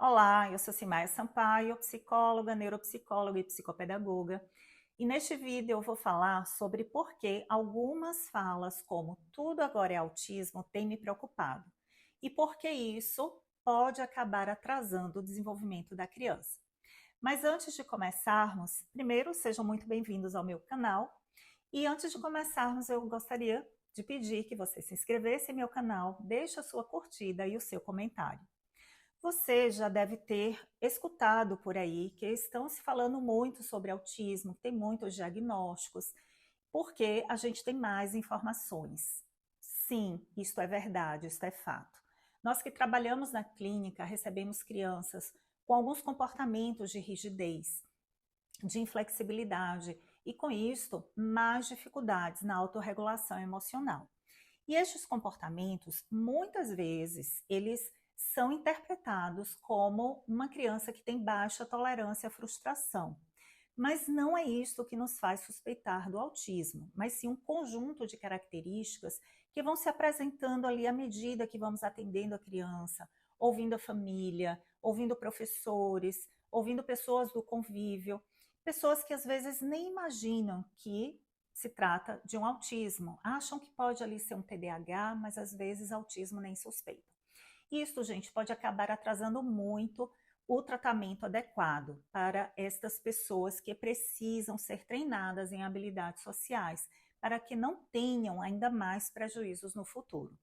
Olá, eu sou Simaia Sampaio, psicóloga, neuropsicóloga e psicopedagoga. E neste vídeo eu vou falar sobre por que algumas falas como tudo agora é autismo têm me preocupado e por que isso pode acabar atrasando o desenvolvimento da criança. Mas antes de começarmos, primeiro sejam muito bem-vindos ao meu canal. E antes de começarmos, eu gostaria de pedir que você se inscrevesse em meu canal, deixe a sua curtida e o seu comentário. Você já deve ter escutado por aí que estão se falando muito sobre autismo, tem muitos diagnósticos, porque a gente tem mais informações. Sim, isto é verdade, isto é fato. Nós que trabalhamos na clínica recebemos crianças com alguns comportamentos de rigidez, de inflexibilidade e, com isto, mais dificuldades na autorregulação emocional. E estes comportamentos, muitas vezes, eles são interpretados como uma criança que tem baixa tolerância à frustração. Mas não é isso que nos faz suspeitar do autismo, mas sim um conjunto de características que vão se apresentando ali à medida que vamos atendendo a criança, ouvindo a família, ouvindo professores, ouvindo pessoas do convívio, pessoas que às vezes nem imaginam que se trata de um autismo. Acham que pode ali ser um TDAH, mas às vezes autismo nem suspeita. Isso, gente, pode acabar atrasando muito o tratamento adequado para estas pessoas que precisam ser treinadas em habilidades sociais, para que não tenham ainda mais prejuízos no futuro.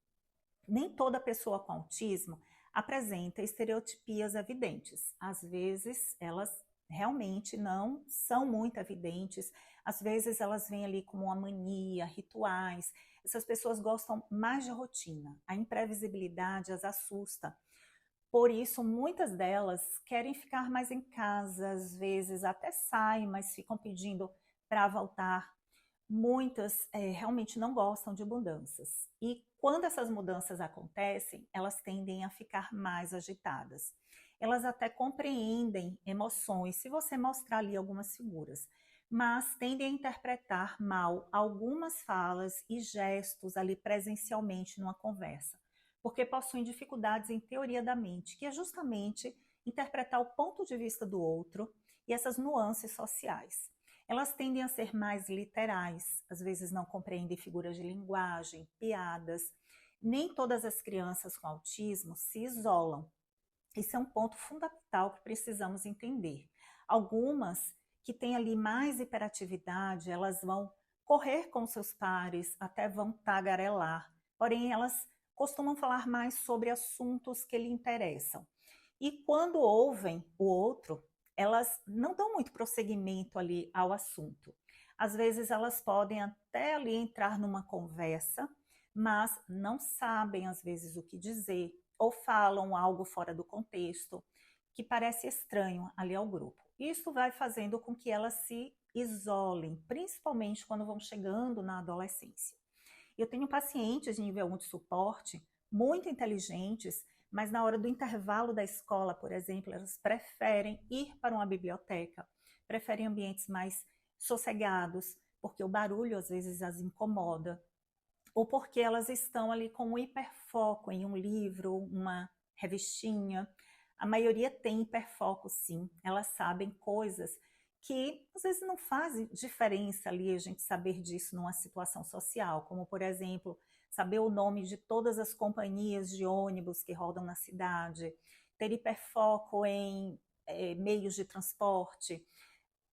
Nem toda pessoa com autismo apresenta estereotipias evidentes. Às vezes, elas realmente não são muito evidentes. Às vezes, elas vêm ali como uma mania, rituais. Essas pessoas gostam mais de rotina. A imprevisibilidade as assusta. Por isso, muitas delas querem ficar mais em casa, às vezes até saem, mas ficam pedindo para voltar. Muitas realmente não gostam de mudanças. E quando essas mudanças acontecem, elas tendem a ficar mais agitadas. Elas até compreendem emoções, se você mostrar ali algumas figuras, mas tendem a interpretar mal algumas falas e gestos ali presencialmente numa conversa, porque possuem dificuldades em teoria da mente, que é justamente interpretar o ponto de vista do outro e essas nuances sociais. Elas tendem a ser mais literais, às vezes não compreendem figuras de linguagem, piadas. Nem todas as crianças com autismo se isolam. Isso é um ponto fundamental que precisamos entender. Algumas que têm ali mais hiperatividade, elas vão correr com seus pares, até vão tagarelar, porém elas costumam falar mais sobre assuntos que lhe interessam. E quando ouvem o outro, elas não dão muito prosseguimento ali ao assunto. Às vezes elas podem até ali entrar numa conversa, mas não sabem às vezes o que dizer, ou falam algo fora do contexto, que parece estranho ali ao grupo. Isso vai fazendo com que elas se isolem, principalmente quando vão chegando na adolescência. Eu tenho pacientes de nível 1 de suporte, muito inteligentes, mas na hora do intervalo da escola, por exemplo, elas preferem ir para uma biblioteca, preferem ambientes mais sossegados, porque o barulho às vezes as incomoda, ou porque elas estão ali com um hiperfoco em um livro, uma revistinha. A maioria tem hiperfoco, sim. Elas sabem coisas que às vezes não fazem diferença ali a gente saber disso numa situação social, como, por exemplo, saber o nome de todas as companhias de ônibus que rodam na cidade, ter hiperfoco em meios de transporte,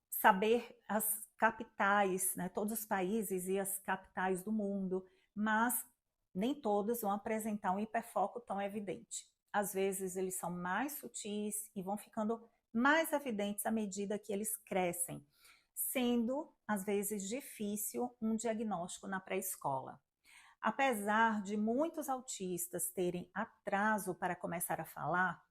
saber as capitais, né, todos os países e as capitais do mundo, mas nem todos vão apresentar um hiperfoco tão evidente. Às vezes eles são mais sutis e vão ficando mais evidentes à medida que eles crescem, sendo às vezes difícil um diagnóstico na pré-escola. Apesar de muitos autistas terem atraso para começar a falar,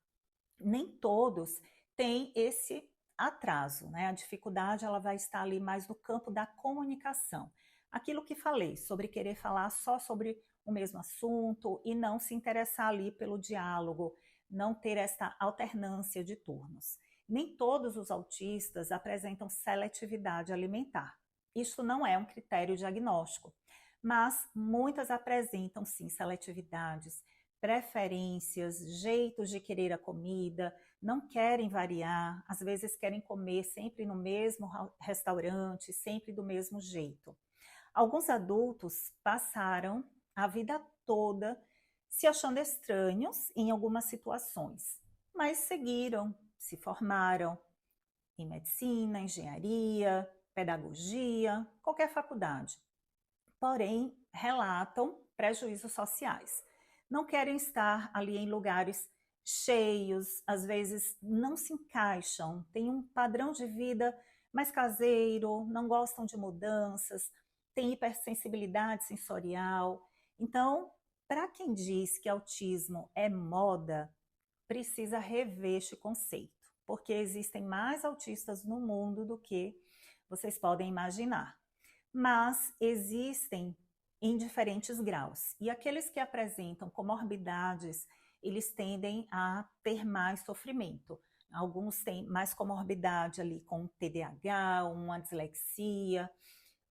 nem todos têm esse atraso, né? A dificuldade ela vai estar ali mais no campo da comunicação. Aquilo que falei sobre querer falar só sobre o mesmo assunto e não se interessar ali pelo diálogo, não ter essa alternância de turnos. Nem todos os autistas apresentam seletividade alimentar. Isso não é um critério diagnóstico, mas muitas apresentam sim seletividades, preferências, jeitos de querer a comida, não querem variar, às vezes querem comer sempre no mesmo restaurante, sempre do mesmo jeito. Alguns adultos passaram a vida toda se achando estranhos em algumas situações, mas seguiram, se formaram em medicina, engenharia, pedagogia, qualquer faculdade. Porém, relatam prejuízos sociais. Não querem estar ali em lugares cheios, às vezes não se encaixam, têm um padrão de vida mais caseiro, não gostam de mudanças, têm hipersensibilidade sensorial. Então, para quem diz que autismo é moda, precisa rever este conceito, porque existem mais autistas no mundo do que vocês podem imaginar. Mas existem em diferentes graus. E aqueles que apresentam comorbidades, eles tendem a ter mais sofrimento. Alguns têm mais comorbidade ali com TDAH, uma dislexia,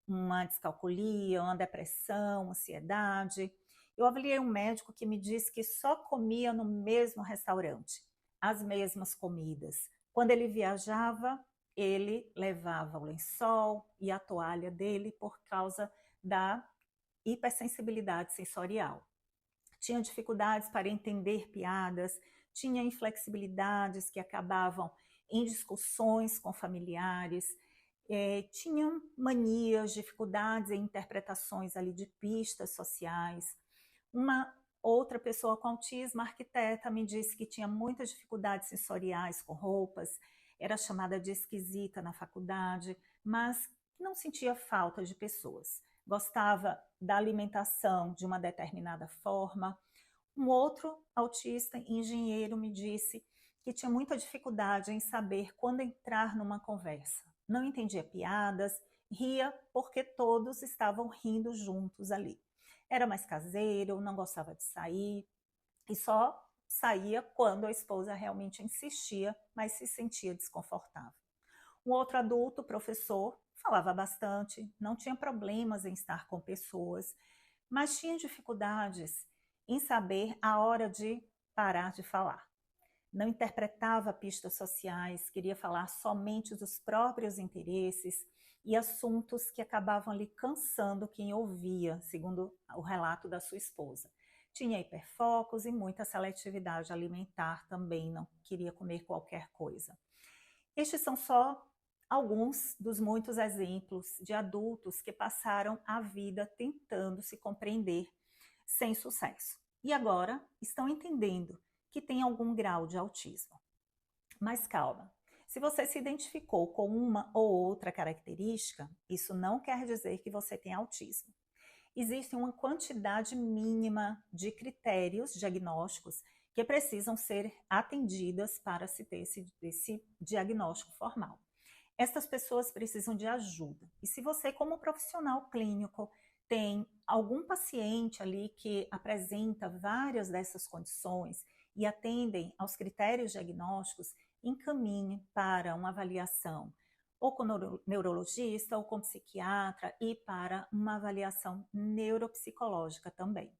uma descalculia, uma depressão, ansiedade. Eu avaliei um médico que me disse que só comia no mesmo restaurante, as mesmas comidas. Quando ele viajava, ele levava o lençol e a toalha dele por causa da hipersensibilidade sensorial. Tinha dificuldades para entender piadas, tinha inflexibilidades que acabavam em discussões com familiares, tinham manias, dificuldades em interpretações ali de pistas sociais. Uma outra pessoa com autismo, arquiteta, me disse que tinha muitas dificuldades sensoriais com roupas, era chamada de esquisita na faculdade, mas não sentia falta de pessoas. Gostava da alimentação de uma determinada forma. Um outro autista, engenheiro, me disse que tinha muita dificuldade em saber quando entrar numa conversa. Não entendia piadas, ria porque todos estavam rindo juntos ali. Era mais caseiro, não gostava de sair e só saía quando a esposa realmente insistia, mas se sentia desconfortável. Um outro adulto, professor, falava bastante, não tinha problemas em estar com pessoas, mas tinha dificuldades em saber a hora de parar de falar. Não interpretava pistas sociais, queria falar somente dos próprios interesses e assuntos que acabavam ali cansando quem ouvia, segundo o relato da sua esposa. Tinha hiperfocos e muita seletividade alimentar também, não queria comer qualquer coisa. Estes são só alguns dos muitos exemplos de adultos que passaram a vida tentando se compreender sem sucesso. E agora estão entendendo que tem algum grau de autismo. Mas calma, se você se identificou com uma ou outra característica, isso não quer dizer que você tem autismo. Existe uma quantidade mínima de critérios diagnósticos que precisam ser atendidas para se ter esse diagnóstico formal. Essas pessoas precisam de ajuda. E se você, como profissional clínico, tem algum paciente ali que apresenta várias dessas condições e atendem aos critérios diagnósticos, encaminhe para uma avaliação ou com neurologista ou com psiquiatra e para uma avaliação neuropsicológica também.